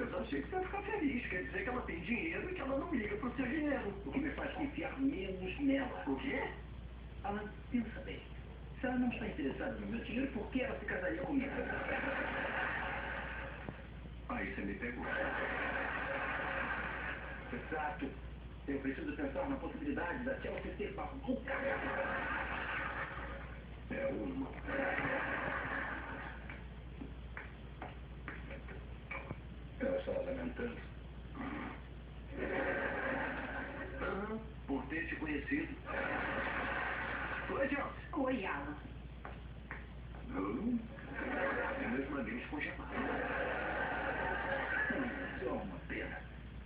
eu só achei que você ia ficar feliz. Quer dizer que ela tem dinheiro e que ela não liga pro seu dinheiro. O que me faz confiar menos nela. O quê? Alan, pensa bem. Se ela não está interessada no meu dinheiro, por que ela se casaria comigo? Aí você me pegou. Exato. Eu preciso pensar na possibilidade da Chelsea ser babuca. É uma. Ela está lamentando. Por ter te conhecido. Oi, Chelsea. Oi, Alan. Meus mamilos congelados. Só uma pena.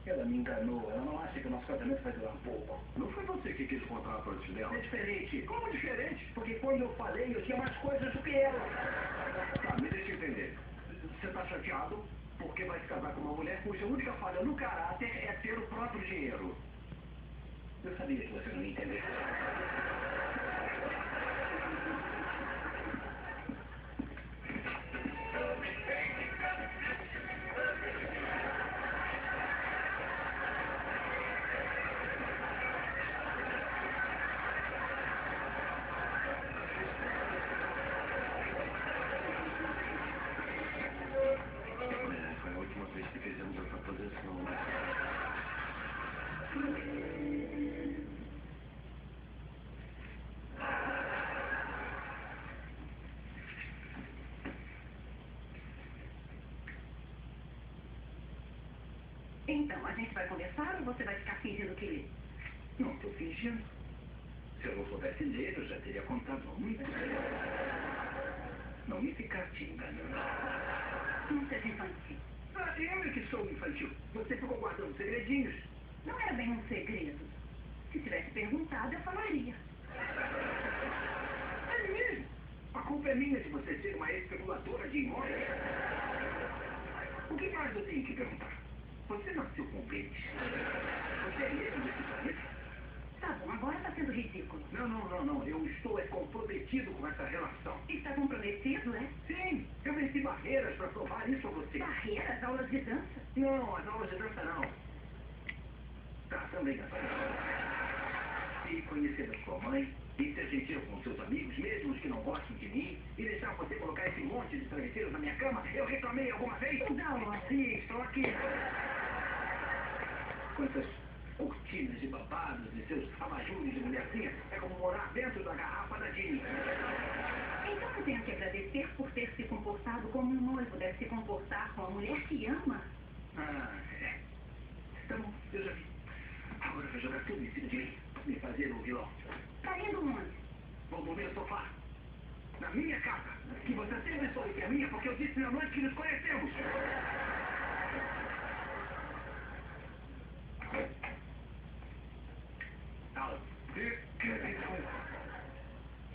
Ela me enganou. Ela não acha que o nosso casamento vai durar um pouco. Não foi você que quis contar antes dela? É diferente. Como diferente? Porque quando eu falei, eu tinha mais coisas do que ela. Tá, me deixa entender. Você tá chateado porque vai se casar com uma mulher cuja única falha no caráter é ter o próprio dinheiro. Eu sabia que você não ia entender. Foi a última vez que fizemos essa posição, né? Então, a gente vai conversar ou você vai ficar fingindo que lê? Não estou fingindo. Se eu não soubesse ler, eu já teria contado há muito tempo. Não me ficar te enganando. Não seja infantil. Eu é que sou infantil. Você ficou guardando segredinhos. Não era bem um segredo. Se tivesse perguntado, eu falaria. É mesmo? A culpa é minha de você ser uma especuladora de imóveis. O que mais eu tenho que perguntar? Você nasceu com peixe? Você é mesmo desse planeta? Tá bom, agora está sendo ridículo. Não. Eu estou comprometido com essa relação. Está comprometido, é? Sim, eu venci barreiras para provar isso a você. Barreiras, aulas de dança? Não, as aulas de dança não. Tá, também assim. E conhecer a sua mãe, e ser gentil com seus amigos, mesmo os que não gostam de mim, e deixar você colocar esse monte de travesseiros na minha cama, eu reclamei alguma vez? Não. Sim, estou aqui. Com essas cortinas de babados e seus abajures de mulherzinha, é como morar dentro da garrafa da Ginny. Então eu tenho que agradecer por ter se comportado como um noivo deve se comportar com a mulher que ama. É. Tá bom, eu já vi. Agora vai jogar tudo em cima de mim, me fazer um vilão. Tá indo onde? Vou dormir no sofá. Na minha casa. Que você sempre soube que é minha, porque eu disse na noite que nos conhecemos. Alan,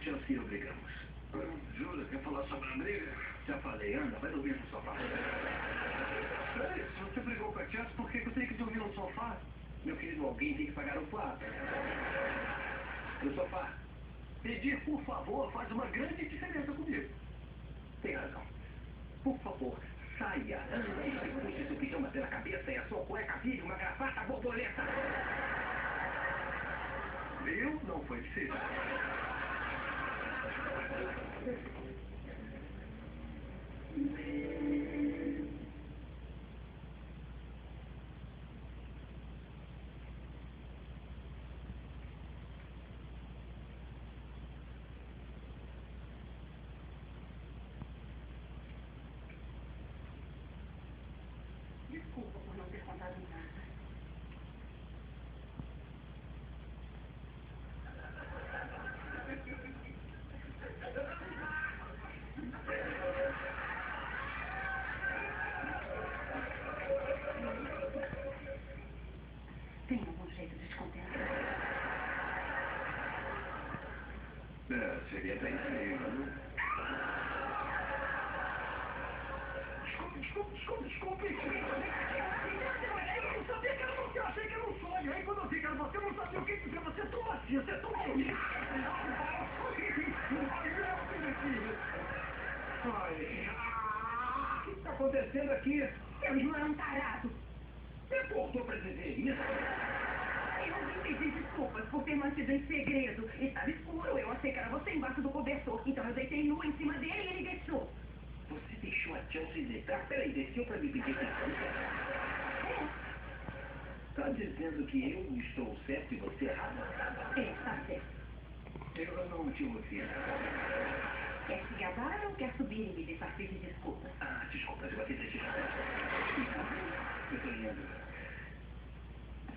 Chelsea, obrigamos. Jura? Quer falar sobre a briga? Já falei, anda, vai dormir no sofá. Peraí, se você brigou com a Chelsea, por que eu tenho que dormir no sofá? Meu querido, alguém tem que pagar o plato. No sofá. Pedir por favor faz uma grande diferença comigo. Tem razão. Por favor, saia antes que puxe seu pijama pela cabeça e a sua cueca vire uma gravata borboleta. Viu? Não foi difícil. Desculpa por não ter contado nada. Tem algum jeito de te compensar? Seria bem feio, né? Desculpe. Eu sabia que era você, eu achei que era um sonho. Aí quando eu vi que era você, eu não sabia o que dizer. Você é tão assim, você é tão bonito. O que está acontecendo aqui? Seu irmão é um tarado. Você cortou pra dizer isso? Eu vim pedir desculpas por ter mantido em segredo. Estava escuro, eu achei que era você embaixo do cobertor. Então eu deitei nu em cima dele e ele deixou. Você deixou a Chelsea deitar? Peraí, desceu pra me pedir desculpa? Tá dizendo que eu estou certo e você errado? Está certo. Eu não te ouvi. Quer se gabar ou quer subir e me deixar pedir desculpas? Ah, desculpa, eu vou te deixar. Eu tô indo.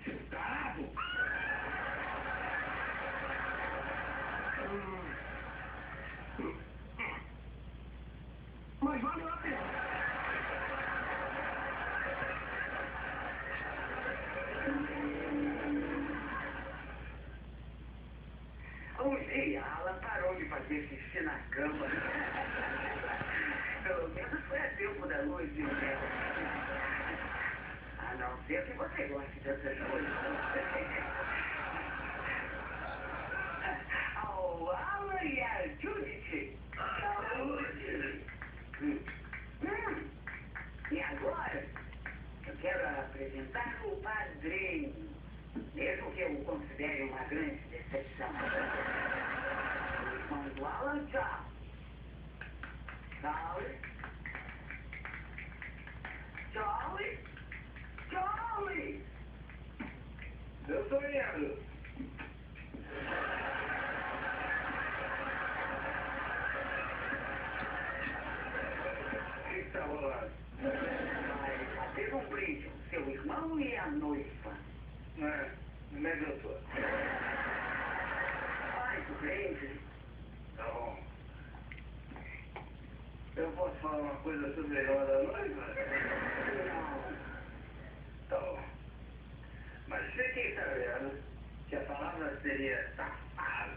Seu tarado! Mas valeu a pena. Um dia, Alan parou de fazer xixi na cama. Pelo menos foi a tempo da luz de mel. A não ser que você goste dessas coisas. Ao Alan e a Judith. Saúde! E agora, eu quero apresentar o padrinho. Mesmo que eu o considere uma grande decepção. O irmão do Alan, Charles. Charlie? Charlie? Charlie! Eu tô indo. O que tá rolando? Vai fazer um brinde com seu irmão e a noiva. Onde é que eu tô? Faz o brinde. Tá bom. Eu posso falar uma coisa sobre a irmã da noiva? Tá bom. Mas fiquem sabendo que a palavra seria safado.